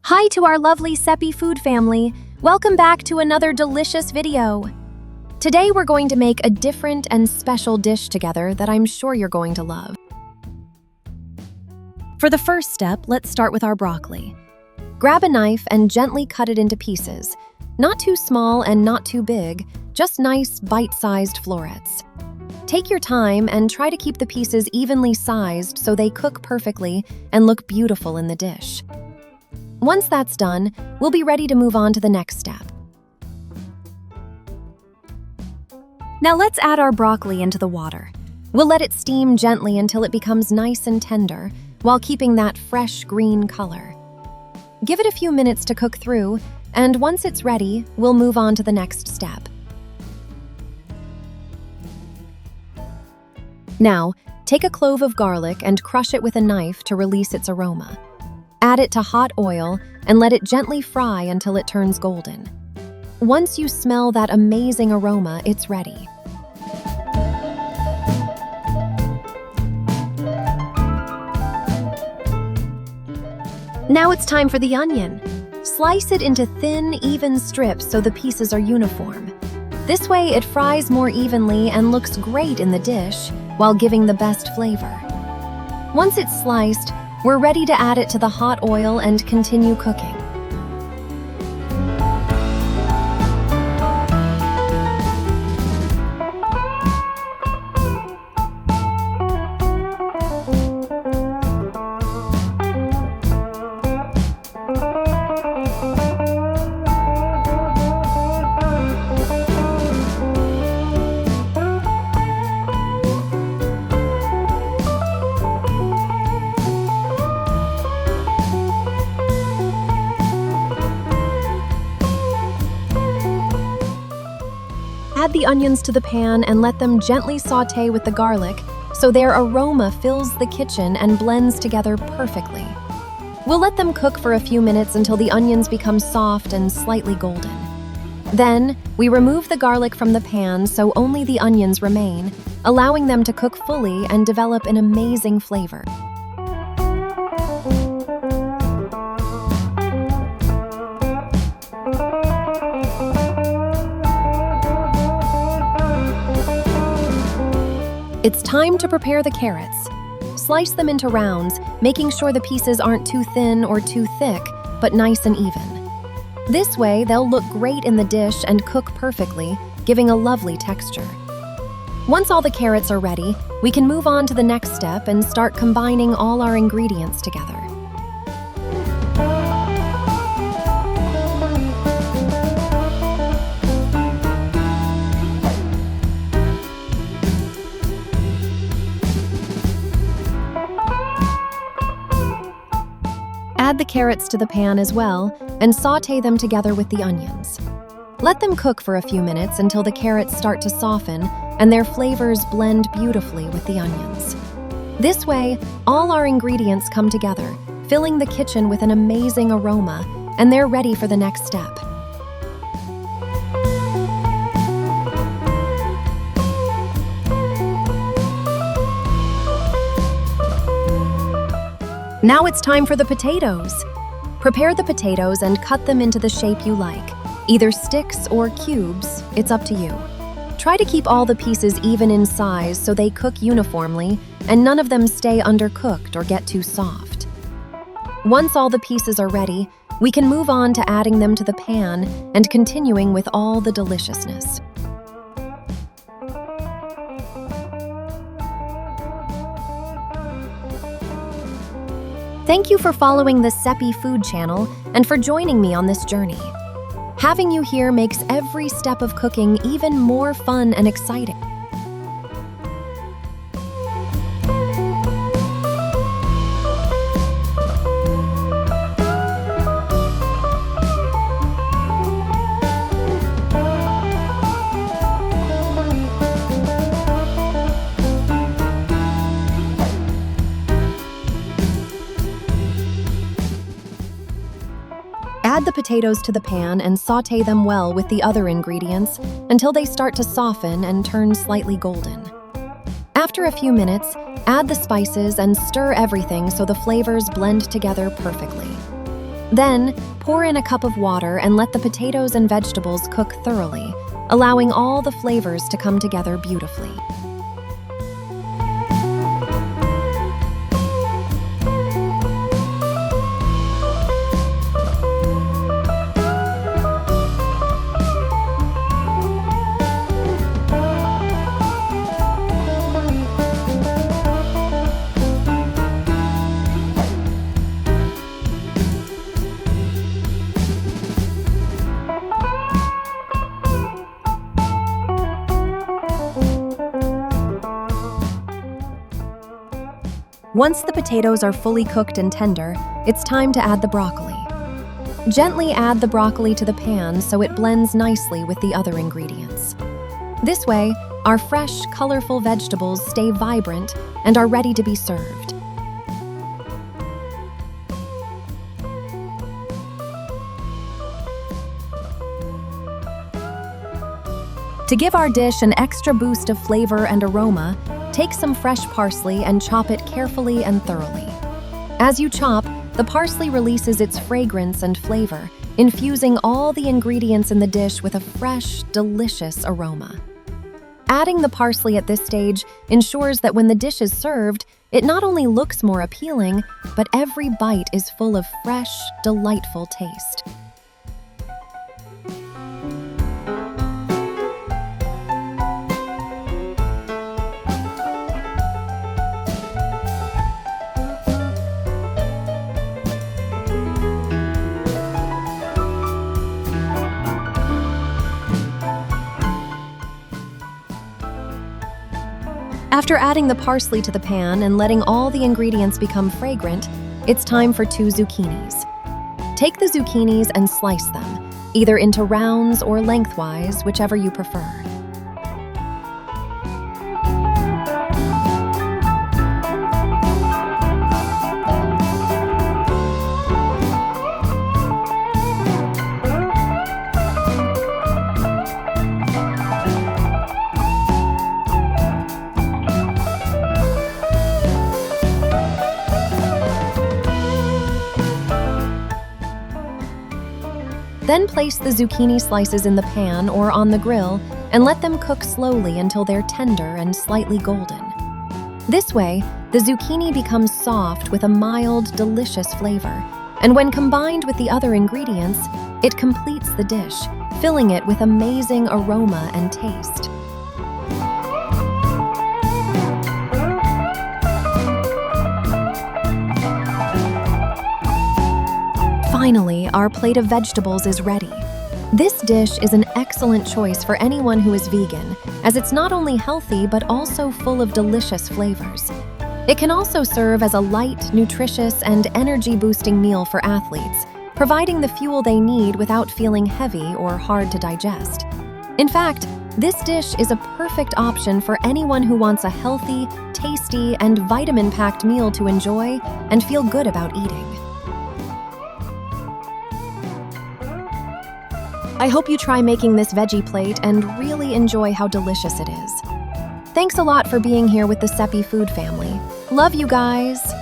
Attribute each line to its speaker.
Speaker 1: Hi to our lovely Sepi Food family. Welcome back to another delicious video. Today we're going to make a different and special dish together that I'm sure you're going to love. For the first step, let's start with our broccoli. Grab a knife and gently cut it into pieces. Not too small and not too big, just nice bite-sized florets. Take your time and try to keep the pieces evenly sized so they cook perfectly and look beautiful in the dish. Once that's done, we'll be ready to move on to the next step. Now let's add our broccoli into the water. We'll let it steam gently until it becomes nice and tender, while keeping that fresh green color. Give it a few minutes to cook through, and once it's ready, we'll move on to the next step. Now, take a clove of garlic and crush it with a knife to release its aroma. Add it to hot oil and let it gently fry until it turns golden. Once you smell that amazing aroma, it's ready. Now it's time for the onion. Slice it into thin, even strips so the pieces are uniform. This way it fries more evenly and looks great in the dish while giving the best flavor. Once it's sliced, we're ready to add it to the hot oil and continue cooking. Add the onions to the pan and let them gently saute with the garlic so their aroma fills the kitchen and blends together perfectly. We'll let them cook for a few minutes until the onions become soft and slightly golden. Then, we remove the garlic from the pan so only the onions remain, allowing them to cook fully and develop an amazing flavor. It's time to prepare the carrots. Slice them into rounds, making sure the pieces aren't too thin or too thick, but nice and even. This way, they'll look great in the dish and cook perfectly, giving a lovely texture. Once all the carrots are ready, we can move on to the next step and start combining all our ingredients together. Add the carrots to the pan as well and saute them together with the onions. Let them cook for a few minutes until the carrots start to soften and their flavors blend beautifully with the onions. This way, all our ingredients come together, filling the kitchen with an amazing aroma, and they're ready for the next step. Now it's time for the potatoes. Prepare the potatoes and cut them into the shape you like. Either sticks or cubes, it's up to you. Try to keep all the pieces even in size so they cook uniformly and none of them stay undercooked or get too soft. Once all the pieces are ready, we can move on to adding them to the pan and continuing with all the deliciousness. Thank you for following the Sepi Food channel and for joining me on this journey. Having you here makes every step of cooking even more fun and exciting. Add the potatoes to the pan and saute them well with the other ingredients until they start to soften and turn slightly golden. After a few minutes, add the spices and stir everything so the flavors blend together perfectly. Then, pour in a cup of water and let the potatoes and vegetables cook thoroughly, allowing all the flavors to come together beautifully. Once the potatoes are fully cooked and tender, it's time to add the broccoli. Gently add the broccoli to the pan so it blends nicely with the other ingredients. This way, our fresh, colorful vegetables stay vibrant and are ready to be served. To give our dish an extra boost of flavor and aroma, take some fresh parsley and chop it carefully and thoroughly. As you chop, the parsley releases its fragrance and flavor, infusing all the ingredients in the dish with a fresh, delicious aroma. Adding the parsley at this stage ensures that when the dish is served, it not only looks more appealing, but every bite is full of fresh, delightful taste. After adding the parsley to the pan and letting all the ingredients become fragrant, it's time for 2 zucchinis. Take the zucchinis and slice them, either into rounds or lengthwise, whichever you prefer. Then place the zucchini slices in the pan or on the grill and let them cook slowly until they're tender and slightly golden. This way, the zucchini becomes soft with a mild, delicious flavor, and when combined with the other ingredients, it completes the dish, filling it with amazing aroma and taste. Finally, our plate of vegetables is ready. This dish is an excellent choice for anyone who is vegan, as it's not only healthy but also full of delicious flavors. It can also serve as a light, nutritious, and energy-boosting meal for athletes, providing the fuel they need without feeling heavy or hard to digest. In fact, this dish is a perfect option for anyone who wants a healthy, tasty, and vitamin-packed meal to enjoy and feel good about eating. I hope you try making this veggie plate and really enjoy how delicious it is. Thanks a lot for being here with the Sepi Food family. Love you guys!